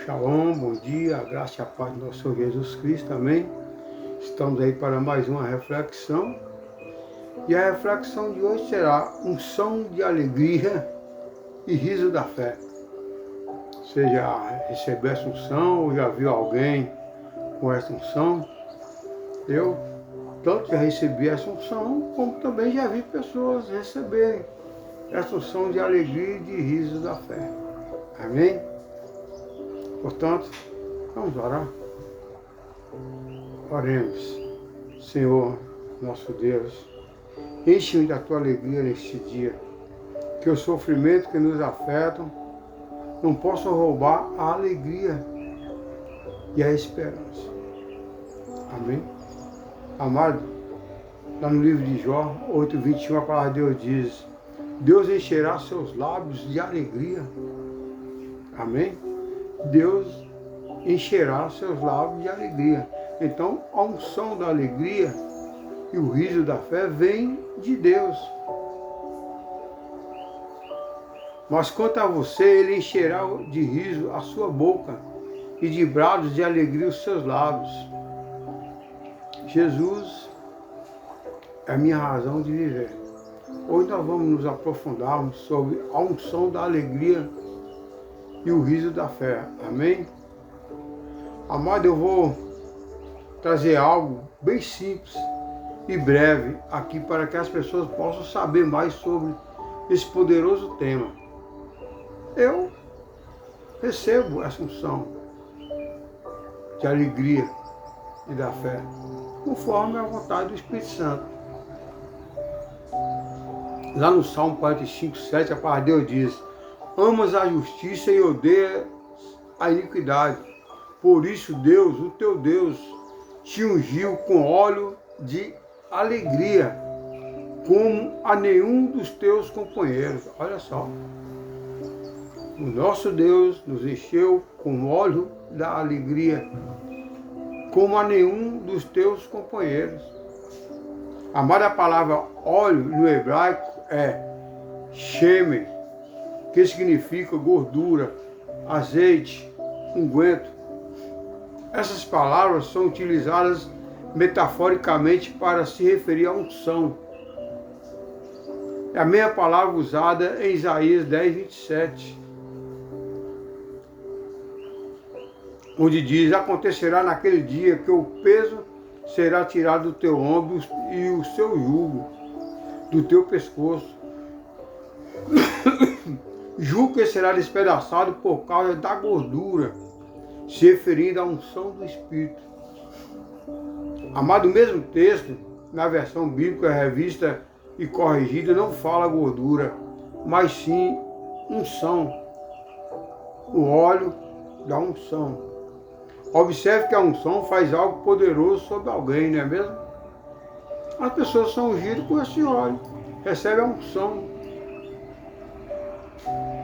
Shalom, bom dia, a graça e a paz do nosso Senhor Jesus Cristo, amém? Estamos aí para mais uma reflexão. E a reflexão de hoje será unção de alegria e riso da fé. Você já recebeu essa unção ou já viu alguém com essa unção? Eu tanto já recebi essa unção, como também já vi pessoas receberem essa unção de alegria e de riso da fé. Amém? Portanto, vamos orar. Oremos. Senhor, nosso Deus, enche-me da tua alegria neste dia, que os sofrimentos que nos afetam não possam roubar a alegria e a esperança. Amém? Amado, lá no livro de Jó 8:21, a palavra de Deus diz: Deus encherá seus lábios de alegria. Amém? Deus encherá seus lábios de alegria. Então, a unção da alegria e o riso da fé vem de Deus. Mas quanto a você, Ele encherá de riso a sua boca e de brados de alegria os seus lábios. Jesus é a minha razão de viver. Hoje nós vamos nos aprofundarmos sobre a unção da alegria e o riso da fé. Amém? Amado, eu vou trazer algo bem simples e breve aqui para que as pessoas possam saber mais sobre esse poderoso tema. Eu recebo essa unção de alegria e da fé, conforme a vontade do Espírito Santo. Lá no Salmo 45:7, a palavra de Deus diz: amas a justiça e odeias a iniquidade. Por isso Deus, o teu Deus, te ungiu com óleo de alegria, como a nenhum dos teus companheiros. Olha só. O nosso Deus nos encheu com óleo da alegria, como a nenhum dos teus companheiros. Amada, a palavra óleo no hebraico é shemen, que significa gordura, azeite, unguento. Essas palavras são utilizadas metaforicamente para se referir à unção. É a mesma palavra usada em Isaías 10:27, onde diz: acontecerá naquele dia que o peso será tirado do teu ombro e o seu jugo do teu pescoço. Jugo que será despedaçado por causa da gordura, se referindo à unção do Espírito. Amado, o mesmo texto, na versão bíblica revista e corrigida, não fala gordura, mas sim unção. O óleo da unção. Observe que a unção faz algo poderoso sobre alguém, não é mesmo? As pessoas são ungidas com esse óleo, recebem a unção.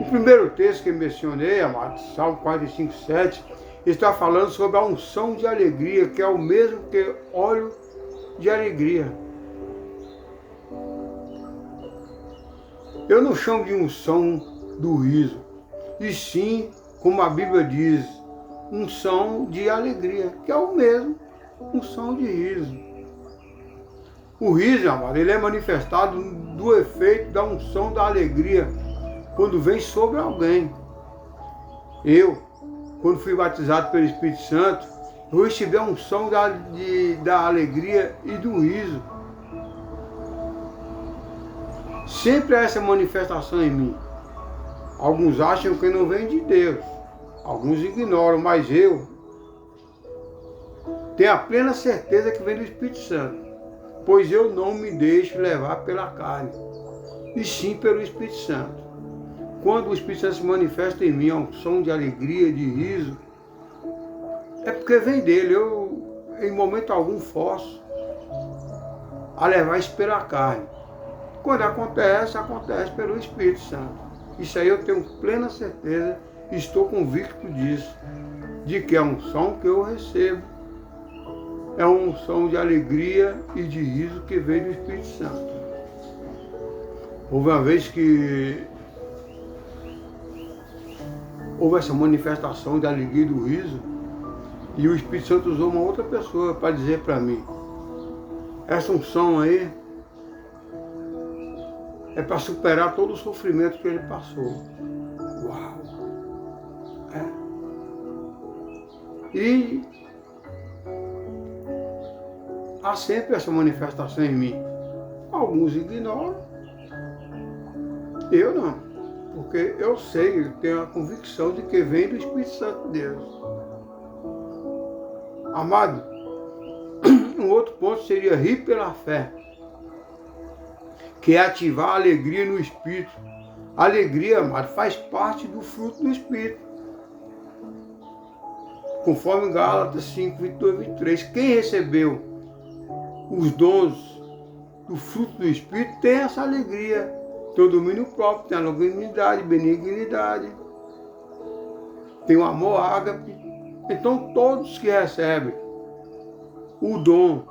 O primeiro texto que mencionei, amado, Salmo 45:7, está falando sobre a unção de alegria, que é o mesmo que óleo de alegria. Eu não chamo de unção do riso, e sim, como a Bíblia diz, unção de alegria, que é o mesmo, unção de riso. O riso, amado, ele é manifestado do efeito da unção da alegria, quando vem sobre alguém. Quando fui batizado pelo Espírito Santo, eu recebi a unção da alegria e do riso. Sempre há essa manifestação em mim. Alguns acham que não vem de Deus, alguns ignoram, mas eu tenho a plena certeza que vem do Espírito Santo, pois eu não me deixo levar pela carne, e sim pelo Espírito Santo. Quando o Espírito Santo se manifesta em mim, a unção de alegria, de riso, é porque vem dele. Eu, em momento algum, forço a levar isso pela carne. Quando acontece, acontece pelo Espírito Santo. Isso aí eu tenho plena certeza, estou convicto disso, de que a unção que eu recebo é uma unção de alegria e de riso que vem do Espírito Santo. Houve uma vez que houve essa manifestação da alegria e do riso, e o Espírito Santo usou uma outra pessoa para dizer para mim, essa unção aí é para superar todo o sofrimento que ele passou. Uau! E há sempre essa manifestação em mim. Alguns ignoram, eu não, porque eu sei, eu tenho a convicção de que vem do Espírito Santo de Deus. Amado, um outro ponto seria rir pela fé, que é ativar a alegria no Espírito. A alegria, amado, faz parte do fruto do Espírito. Conforme Gálatas 5, 22 e 23, quem recebeu os dons do fruto do Espírito tem essa alegria, tem o domínio próprio, tem a longanimidade, benignidade, tem o amor ágape. Então todos que recebem o dom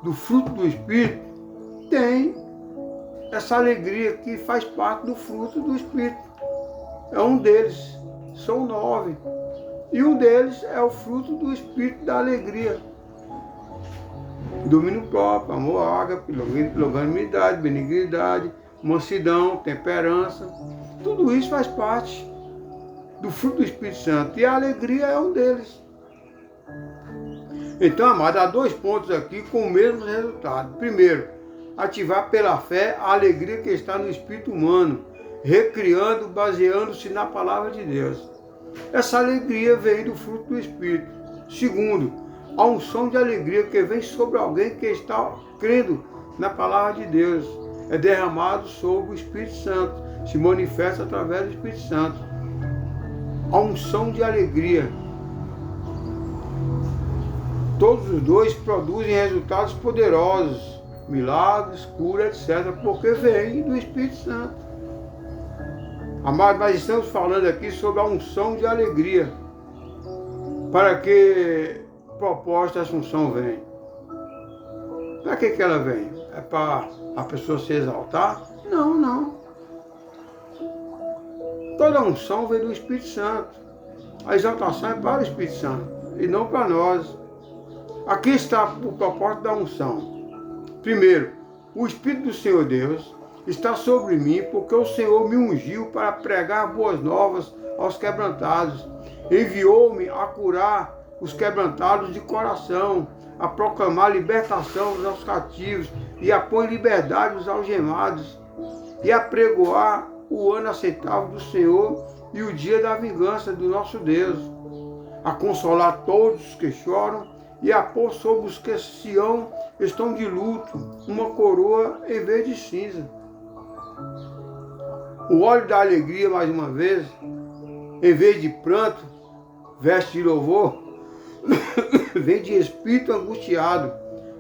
do fruto do Espírito têm essa alegria que faz parte do fruto do Espírito. É um deles, são 9. E um deles é o fruto do Espírito da alegria. Domínio próprio, amor ágape, longanimidade, benignidade, mansidão, temperança. Tudo isso faz parte do fruto do Espírito Santo. E a alegria é um deles. Então, amado, há 2 pontos aqui com o mesmo resultado. Primeiro, ativar pela fé a alegria que está no espírito humano, recriando, baseando-se na palavra de Deus. Essa alegria vem do fruto do Espírito. Segundo, a unção de alegria que vem sobre alguém que está crendo na palavra de Deus. É derramado sobre o Espírito Santo, se manifesta através do Espírito Santo. A unção de alegria. Todos os dois produzem resultados poderosos, milagres, cura, etc., porque vem do Espírito Santo. Amados, nós estamos falando aqui sobre a unção de alegria. Para que proposta essa unção vem? Para que ela vem? É para a pessoa se exaltar? Não, não. Toda unção vem do Espírito Santo. A exaltação é para o Espírito Santo e não para nós. Aqui está o propósito da unção. Primeiro, o Espírito do Senhor Deus está sobre mim, porque o Senhor me ungiu para pregar boas novas aos quebrantados. Enviou-me a curar os quebrantados de coração, a proclamar libertação aos cativos e a pôr em liberdade os algemados, e a pregoar o ano aceitável do Senhor e o dia da vingança do nosso Deus, a consolar todos os que choram e a pôr sobre os que Sião estão de luto uma coroa em vez de cinza. O óleo da alegria, mais uma vez, em vez de pranto, veste de louvor, vem de espírito angustiado,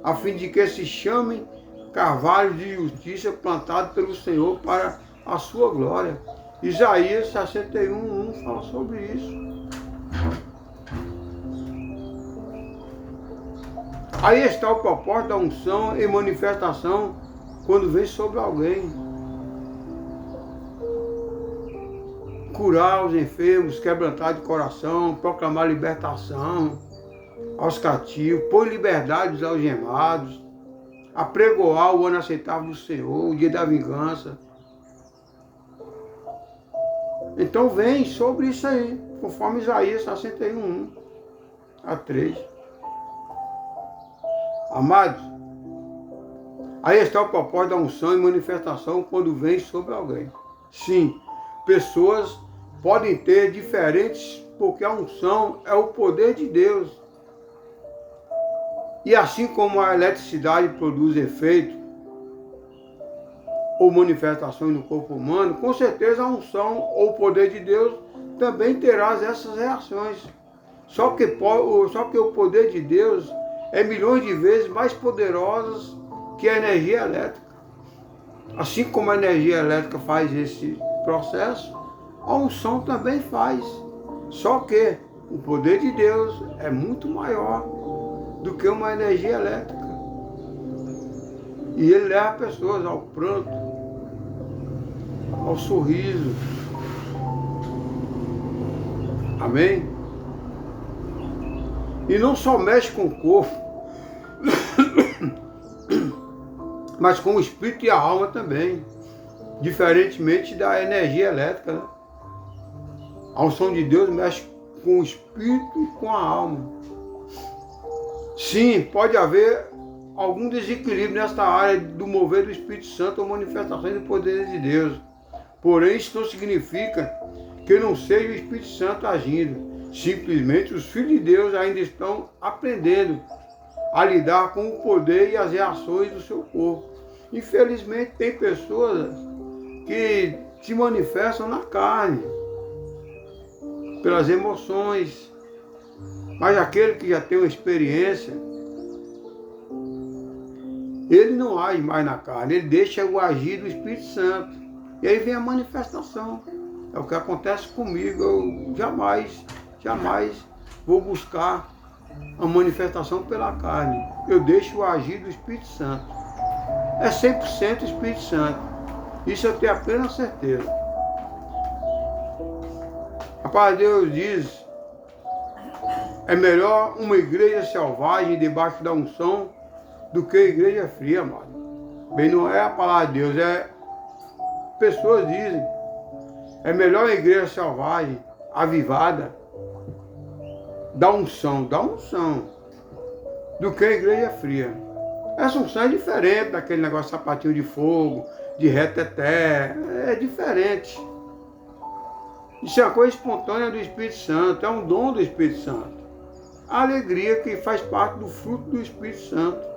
a fim de que se chamem carvalhos de justiça plantados pelo Senhor para a sua glória. Isaías 61:1 fala sobre isso. Aí está o propósito da unção e manifestação quando vem sobre alguém. Curar os enfermos, quebrantar de coração, proclamar libertação aos cativos, pôr em liberdade os algemados, apregoar o ano aceitável do Senhor, o dia da vingança. Então vem sobre isso aí, conforme Isaías 61:1 a 3. Amados, aí está o propósito da unção e manifestação quando vem sobre alguém. Sim, pessoas podem ter diferentes, porque a unção é o poder de Deus. E assim como a eletricidade produz efeito ou manifestações no corpo humano, com certeza a unção ou o poder de Deus também terá essas reações. Só que o poder de Deus é milhões de vezes mais poderoso que a energia elétrica. Assim como a energia elétrica faz esse processo, a unção também faz. Só que o poder de Deus é muito maior do que uma energia elétrica. E ele leva pessoas ao pranto, ao sorriso, Amém? E não só mexe com o corpo, mas com o espírito e a alma também. Diferentemente da energia elétrica, né? A unção de Deus mexe com o espírito e com a alma. Sim, pode haver algum desequilíbrio nesta área do mover do Espírito Santo ou manifestações do poder de Deus. Porém, isso não significa que não seja o Espírito Santo agindo. Simplesmente os filhos de Deus ainda estão aprendendo a lidar com o poder e as reações do seu corpo. Infelizmente, tem pessoas que se manifestam na carne, pelas emoções, mas aquele que já tem uma experiência, ele não age mais na carne, ele deixa o agir do Espírito Santo. E aí vem a manifestação. É o que acontece comigo. Eu jamais vou buscar a manifestação pela carne. Eu deixo o agir do Espírito Santo. É 100% Espírito Santo. Isso eu tenho a plena certeza. A palavra de Deus diz: é melhor uma igreja selvagem debaixo da unção do que a igreja fria, amado. Bem, não é a palavra de Deus, é... Pessoas dizem: é melhor a igreja selvagem, avivada, da unção, do que a igreja fria. Essa unção é diferente daquele negócio de sapatinho de fogo, de reteté, é diferente. Isso é uma coisa espontânea do Espírito Santo, é um dom do Espírito Santo. A alegria que faz parte do fruto do Espírito Santo.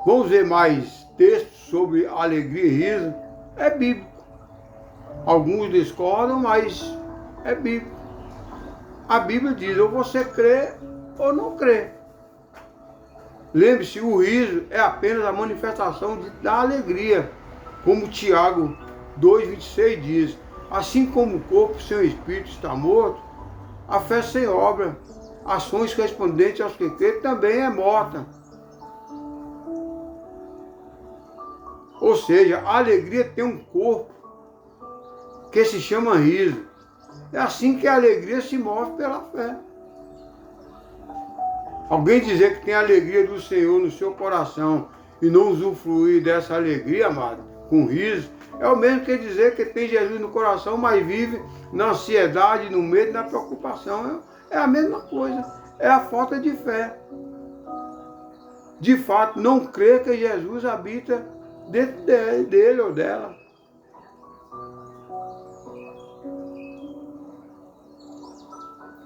Vamos ver mais textos sobre alegria e riso. É bíblico. Alguns discordam, mas é bíblico. A Bíblia diz: ou você crê ou não crê. Lembre-se, o riso é apenas a manifestação da alegria. Como Tiago 2,26 diz: assim como o corpo sem o espírito está morto, a fé sem obra, ações correspondentes aos que crêem, também é morta. Ou seja, a alegria tem um corpo que se chama riso. É assim que a alegria se move pela fé. Alguém dizer que tem a alegria do Senhor no seu coração e não usufruir dessa alegria, amado, com riso, é o mesmo que dizer que tem Jesus no coração, mas vive na ansiedade, no medo, na preocupação. É a mesma coisa. É a falta de fé. De fato, não crê que Jesus habita dentro dele ou dela.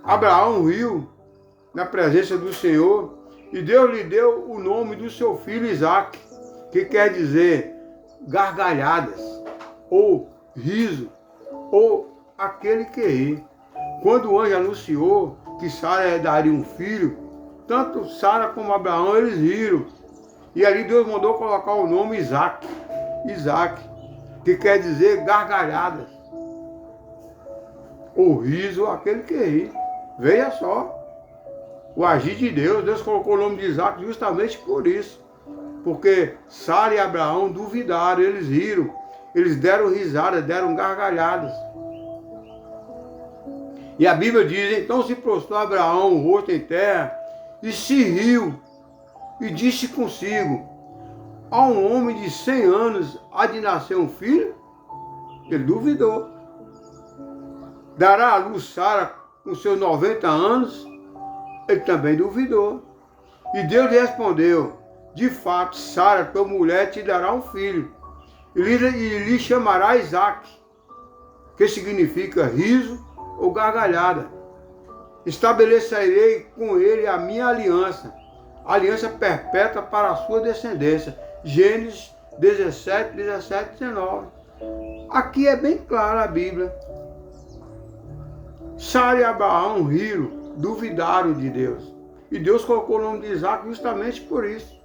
Abraão riu na presença do Senhor e Deus lhe deu o nome do seu filho Isaque, que quer dizer gargalhadas, ou riso, ou aquele que ri. Quando o anjo anunciou que Sara daria um filho, tanto Sara como Abraão, eles riram. E ali Deus mandou colocar o nome Isaque, que quer dizer gargalhadas, ou riso, aquele que ri. Veja só, o agir de Deus. Deus colocou o nome de Isaque justamente por isso. Porque Sara e Abraão duvidaram, eles riram, eles deram risada, deram gargalhadas. E a Bíblia diz: então se prostrou Abraão o rosto em terra e se riu e disse consigo: a um homem de 100 anos há de nascer um filho? Ele duvidou. Dará à luz Sara com seus 90 anos? Ele também duvidou. E Deus lhe respondeu: de fato, Sara, tua mulher, te dará um filho, e lhe chamará Isaque, que significa riso ou gargalhada. Estabelecerei com ele a minha aliança perpétua para a sua descendência. Gênesis 17, 17, 19. Aqui é bem clara a Bíblia. Sara e Abraão riram, duvidaram de Deus. E Deus colocou o nome de Isaque justamente por isso.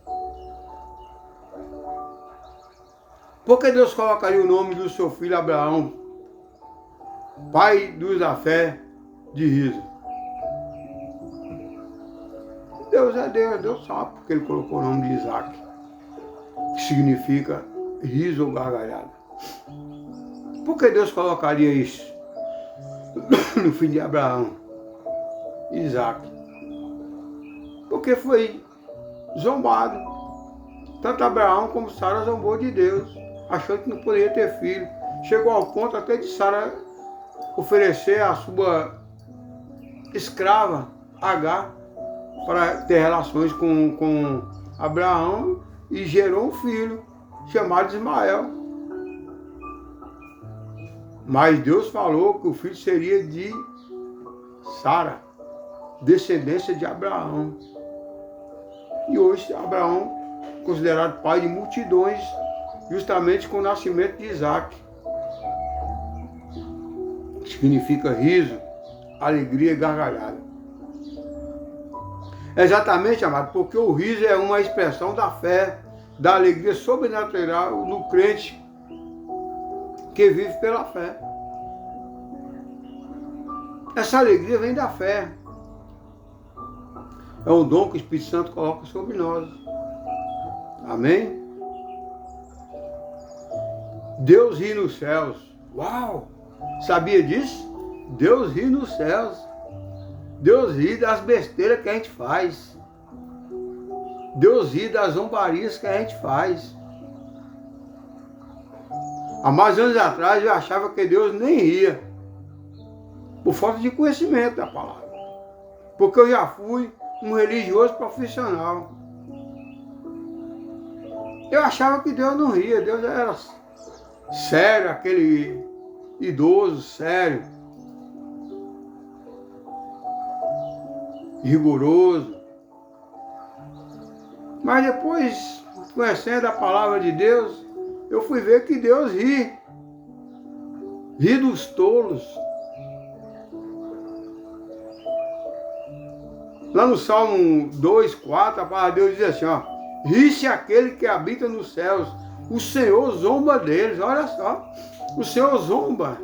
Por que Deus colocaria o nome do seu filho Abraão, pai dos da fé, de riso? Deus é Deus, Deus sabe porque ele colocou o nome de Isaque, que significa riso ou gargalhada. Por que Deus colocaria isso? no filho de Abraão, Isaac. Porque foi zombado. Tanto Abraão como Sara zombou de Deus, achando que não poderia ter filho. Chegou ao ponto até de Sara oferecer a sua escrava, Agar, para ter relações com Abraão, e gerou um filho chamado Ismael. Mas Deus falou que o filho seria de Sara, descendência de Abraão. E hoje Abraão é considerado pai de multidões, justamente com o nascimento de Isaac. Significa riso, alegria e gargalhada. Exatamente, amado, porque o riso é uma expressão da fé, da alegria sobrenatural no crente que vive pela fé. Essa alegria vem da fé. É um dom que o Espírito Santo coloca sobre nós. Amém? Deus ri nos céus. Uau! Sabia disso? Deus ri nos céus. Deus ri das besteiras que a gente faz. Deus ri das zombarias que a gente faz. Há mais anos atrás eu achava que Deus nem ria, por falta de conhecimento da palavra. Porque eu já fui um religioso profissional. Eu achava que Deus não ria, Deus era sério, aquele idoso, sério, rigoroso. Mas depois, conhecendo a palavra de Deus, eu fui ver que Deus ri dos tolos. Lá no Salmo 2:4, a palavra de Deus diz assim, ó: ri-se aquele que habita nos céus, o Senhor zomba deles. Olha só, o Senhor zomba.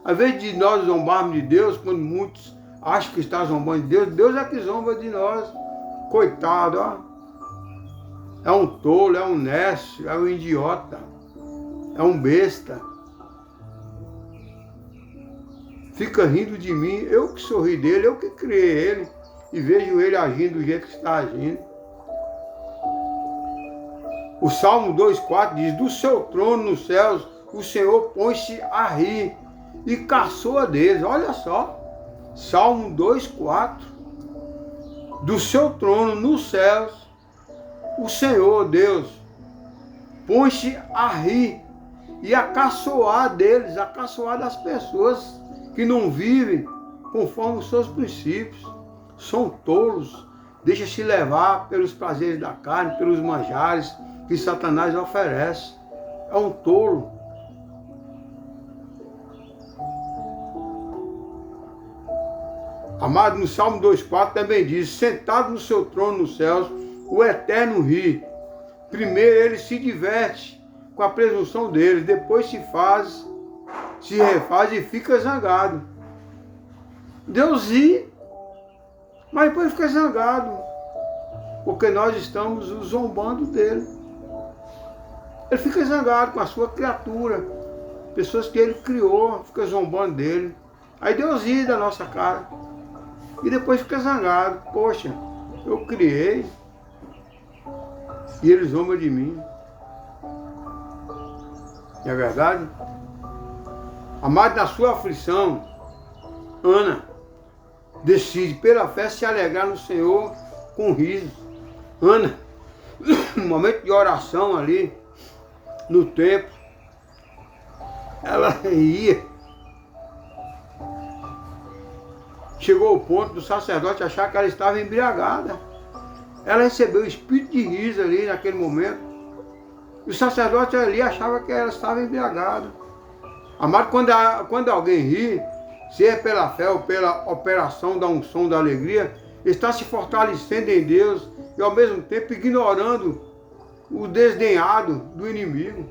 Às vezes de nós zombarmos de Deus, quando muitos acham que está zombando de Deus, Deus é que zomba de nós. Coitado, ó. É um tolo, é um nécio, é um idiota, é um besta. Fica rindo de mim, eu que sorri dele, eu que criei ele, e vejo ele agindo do jeito que está agindo. O Salmo 2:4 diz: do seu trono nos céus, o Senhor põe-se a rir e caçoa deles. Olha só, Salmo 2:4. Do seu trono nos céus, o Senhor, Deus, põe-se a rir e a caçoar deles, a caçoar das pessoas que não vivem conforme os seus princípios. São tolos, deixa-se levar pelos prazeres da carne, pelos manjares que Satanás oferece. É um tolo. Amado, no Salmo 2:4 também diz: sentado no seu trono nos céus, o Eterno ri. Primeiro ele se diverte com a presunção dele, depois se refaz e fica zangado. Deus ri, mas depois fica zangado, porque nós estamos zombando dele. Ele fica zangado com a sua criatura, pessoas que ele criou, fica zombando dele. Aí Deus ri da nossa cara e depois fica zangado. Poxa, eu criei e ele zomba de mim. Não é verdade? Amado, na sua aflição, Ana decide pela fé se alegrar no Senhor com riso. Ana, no momento de oração ali, no templo, ela ria. Chegou ao ponto do sacerdote achar que ela estava embriagada. Ela recebeu o espírito de riso ali naquele momento. E o sacerdote ali achava que ela estava embriagada. Amado, quando alguém ri, se é pela fé ou pela operação da unção da alegria, está se fortalecendo em Deus e ao mesmo tempo ignorando o desdenhado do inimigo.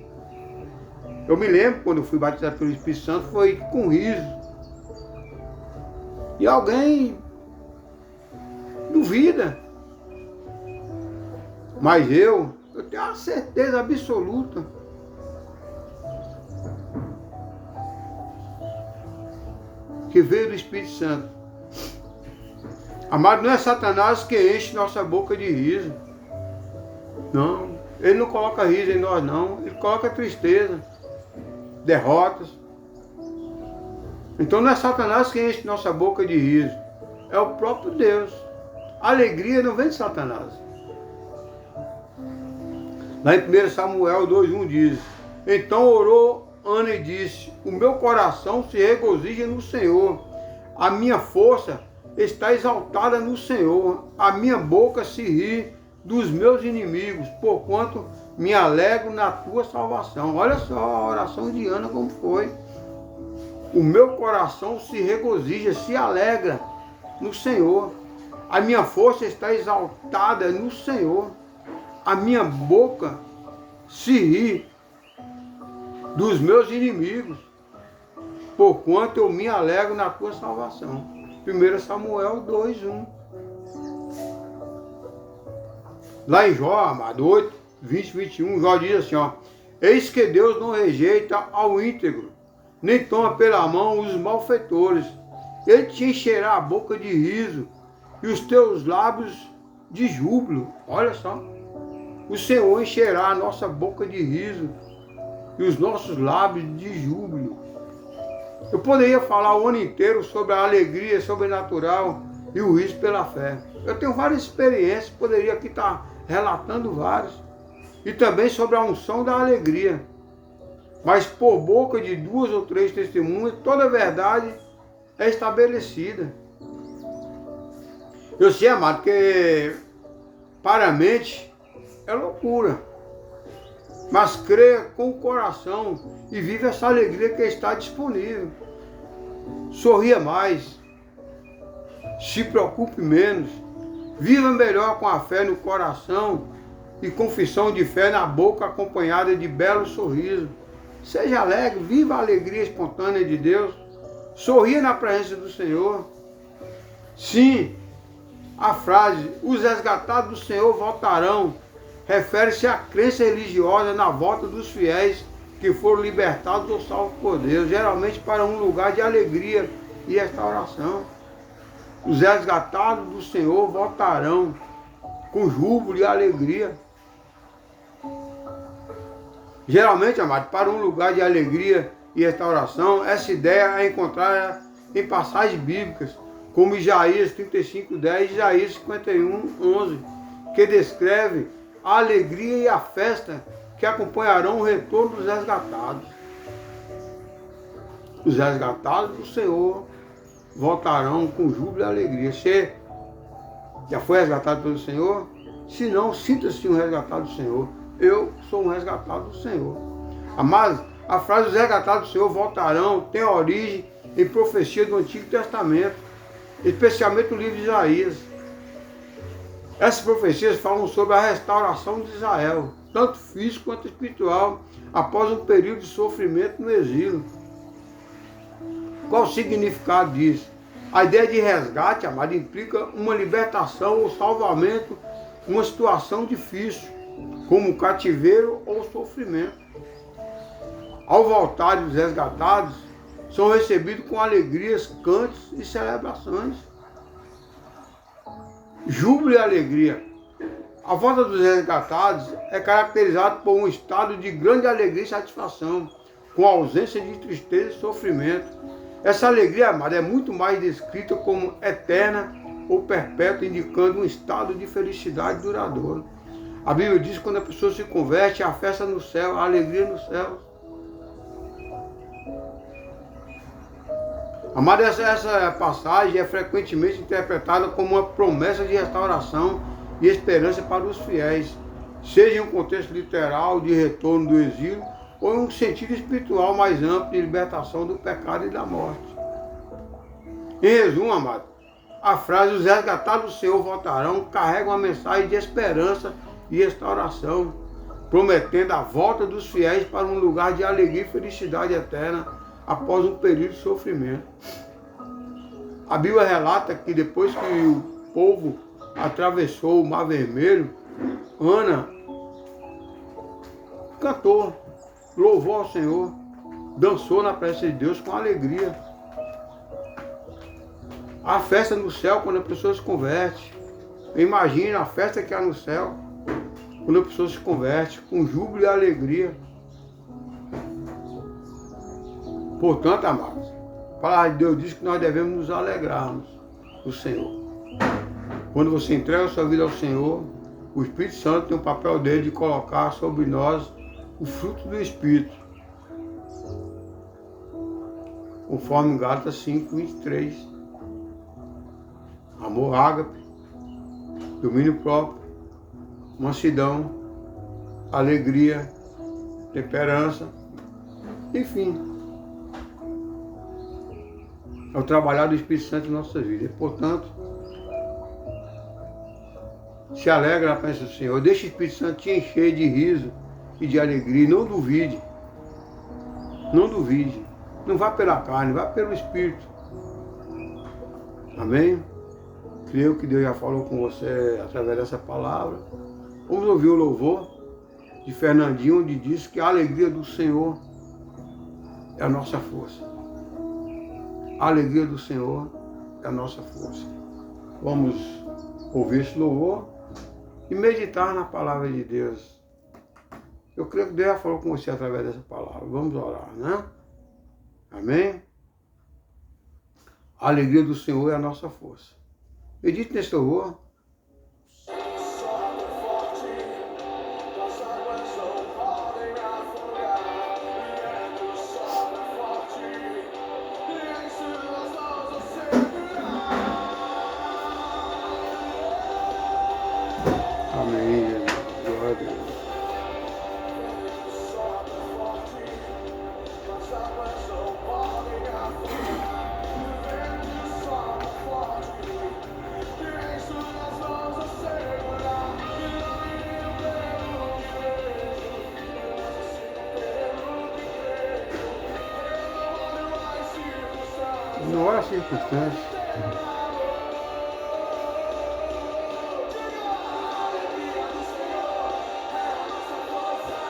Eu me lembro, quando eu fui batizado pelo Espírito Santo, foi com riso. E alguém duvida. Mas eu tenho a certeza absoluta que veio do Espírito Santo. Amado, não é Satanás que enche nossa boca de riso. Não, ele não coloca riso em nós, não. Ele coloca tristeza, derrotas. Então não é Satanás que enche nossa boca de riso. É o próprio Deus. A alegria não vem de Satanás. Lá em 1 Samuel 2:1 diz: então orou Ana e disse: o meu coração se regozija no Senhor, a minha força está exaltada no Senhor, a minha boca se ri dos meus inimigos, porquanto me alegro na tua salvação. Olha só a oração de Ana como foi. O meu coração se regozija, se alegra no Senhor. A minha força está exaltada no Senhor. A minha boca se ri dos meus inimigos, porquanto eu me alegro na tua salvação. 1 Samuel 2:1. Lá em Jó, amado, 8, 20, 21, Jó diz assim, ó: eis que Deus não rejeita ao íntegro, nem toma pela mão os malfeitores. Ele te encherá a boca de riso e os teus lábios de júbilo. Olha só. O Senhor encherá a nossa boca de riso e os nossos lábios de júbilo. Eu poderia falar o ano inteiro sobre a alegria sobrenatural e o riso pela fé. Eu tenho várias experiências, poderia aqui estar relatando várias. E também sobre a unção da alegria. Mas por boca de 2 ou 3 testemunhas, toda a verdade é estabelecida. Eu sei, amado, que para a mente é loucura. Mas creia com o coração e vive essa alegria que está disponível. Sorria mais. Se preocupe menos. Viva melhor com a fé no coração e confissão de fé na boca acompanhada de belo sorriso. Seja alegre, viva a alegria espontânea de Deus. Sorria na presença do Senhor. Sim, a frase, os resgatados do Senhor voltarão, refere-se à crença religiosa na volta dos fiéis que foram libertados ou salvos por Deus, geralmente para um lugar de alegria e restauração. Os resgatados do Senhor voltarão com júbilo e alegria. Geralmente, amado, para um lugar de alegria e restauração, essa ideia é encontrada em passagens bíblicas, como Isaías 35:10 e Isaías 51:11, que descreve a alegria e a festa que acompanharão o retorno dos resgatados. Os resgatados do Senhor voltarão com júbilo e alegria. Você já foi resgatado pelo Senhor? Se não, sinta-se um resgatado do Senhor. Eu sou um resgatado do Senhor. Amados, a frase os resgatados do Senhor voltarão tem origem em profecia do Antigo Testamento, especialmente no livro de Isaías. Essas profecias falam sobre a restauração de Israel, tanto físico quanto espiritual, após um período de sofrimento no exílio. Qual o significado disso? A ideia de resgate, amado, implica uma libertação ou salvamento em uma situação difícil, como cativeiro ou sofrimento. Ao voltarem os resgatados, são recebidos com alegrias, cantos e celebrações. Júbilo e alegria. A volta dos resgatados é caracterizada por um estado de grande alegria e satisfação, com ausência de tristeza e sofrimento. Essa alegria, amada, é muito mais descrita como eterna ou perpétua, indicando um estado de felicidade duradouro. A Bíblia diz que quando a pessoa se converte, há festa no céu, há alegria no céu. Amada, essa passagem é frequentemente interpretada como uma promessa de restauração e esperança para os fiéis, seja em um contexto literal de retorno do exílio ou em um sentido espiritual mais amplo de libertação do pecado e da morte. Em resumo, amado, a frase os resgatados do Senhor voltarão carrega uma mensagem de esperança e restauração, prometendo a volta dos fiéis para um lugar de alegria e felicidade eterna após um período de sofrimento. A Bíblia relata que depois que o povo atravessou o Mar Vermelho, Ana cantou, louvou ao Senhor, dançou na presença de Deus com alegria. Há festa no céu quando a pessoa se converte. Imagina a festa que há no céu quando a pessoa se converte, com júbilo e alegria. Portanto, amados, a palavra de Deus diz que nós devemos nos alegrarmos do Senhor. Quando você entrega a sua vida ao Senhor, o Espírito Santo tem o papel dele de colocar sobre nós o fruto do Espírito. Conforme Gálatas 5, 23. Amor ágape, domínio próprio, mansidão, alegria, temperança, enfim. É o trabalhar do Espírito Santo em nossas vidas. E, portanto, se alegra na presença do Senhor. Deixa o Espírito Santo te encher de riso e de alegria. Não duvide. Não duvide. Não vá pela carne, vá pelo Espírito. Amém? Creio que Deus já falou com você através dessa palavra. Vamos ouvir o louvor de Fernandinho, onde diz que a alegria do Senhor é a nossa força. A alegria do Senhor é a nossa força. Vamos ouvir esse louvor e meditar na palavra de Deus. Eu creio que Deus já falou com você através dessa palavra. Vamos orar, né? Amém? A alegria do Senhor é a nossa força. Medite nesse louvor. Amém, Jesus. Glória a Deus. Não há circunstância.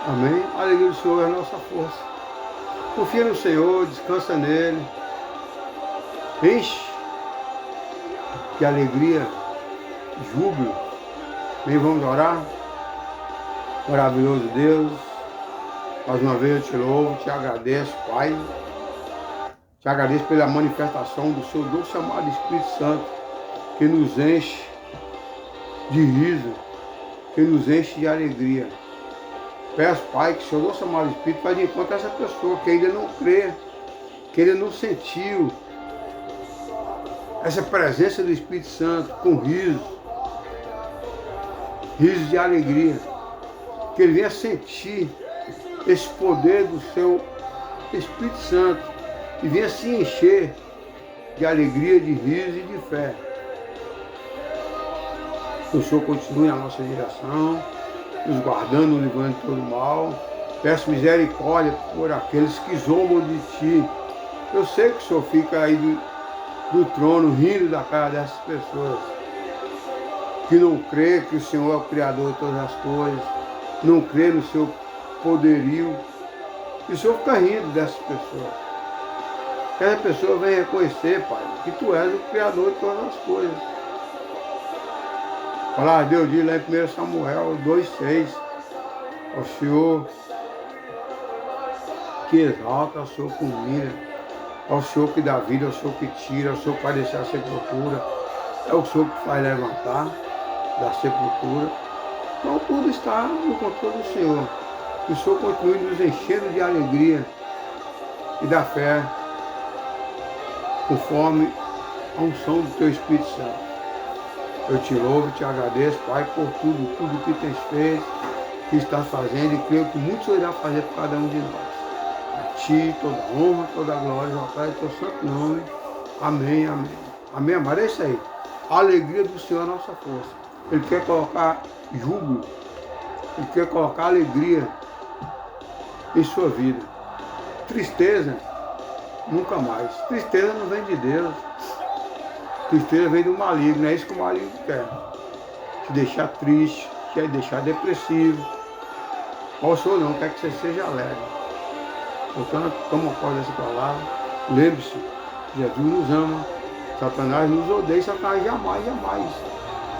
Amém? A alegria do Senhor é a nossa força. Confia no Senhor, descansa nele. Enche de alegria, júbilo. Bem, vamos orar. Maravilhoso Deus, mais uma vez eu te louvo, te agradeço, Pai. Te agradeço pela manifestação do seu doce amado Espírito Santo, que nos enche de riso, que nos enche de alegria. Peço, Pai, que o seu doce amado Espírito vai de encontro a essa pessoa que ainda não crê, que ainda não sentiu essa presença do Espírito Santo com riso de alegria. Que ele venha sentir esse poder do seu Espírito Santo e venha se encher de alegria, de riso e de fé. Que o Senhor continue na nossa direção, nos guardando, nos livrando de todo mal. Peço misericórdia por aqueles que zombam de Ti. Eu sei que o Senhor fica aí do trono rindo da cara dessas pessoas que não crê que o Senhor é o Criador de todas as coisas, não crê no Seu poderio. E o Senhor fica rindo dessas pessoas. Que essa pessoa venha reconhecer, Pai, que Tu és o Criador de todas as coisas. A palavra de Deus diz lá em 1 Samuel 2,6, ao Senhor que exalta, ao Senhor que humilha, ao Senhor que dá vida, ao Senhor que tira, ao Senhor que faz deixar a sepultura, é o Senhor que faz levantar da sepultura. Então tudo está no controle do Senhor. Que o Senhor continue nos enchendo de alegria e da fé, conforme a unção do Teu Espírito Santo. Eu te louvo e te agradeço, Pai, por tudo que tens feito, que estás fazendo, e creio que muito Senhor irá fazer por cada um de nós. A Ti toda a honra, toda a glória, ó Pai, em Teu santo nome. Amém, amém. Amém, amado. É isso aí. A alegria do Senhor é a nossa força. Ele quer colocar júbilo, Ele quer colocar alegria em sua vida. Tristeza, nunca mais. Tristeza não vem de Deus. Tristeza vem do maligno, é isso que o maligno quer. Te deixar triste, quer deixar depressivo. O Senhor não, quer que você seja alegre. Portanto, toma posse dessa palavra. Lembre-se, Jesus nos ama, Satanás nos odeia, Satanás jamais, jamais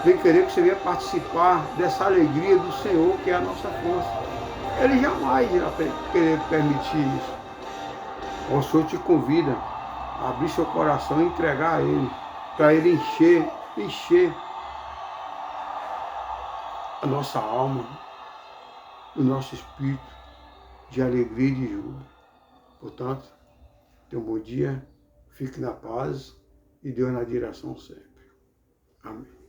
vem querer que você venha participar dessa alegria do Senhor, que é a nossa força. Ele jamais irá querer permitir isso. O Senhor te convida a abrir seu coração e entregar a Ele, para Ele encher a nossa alma, o nosso espírito de alegria e de júbilo. Portanto, tenha um bom dia, fique na paz e Deus na direção sempre. Amém.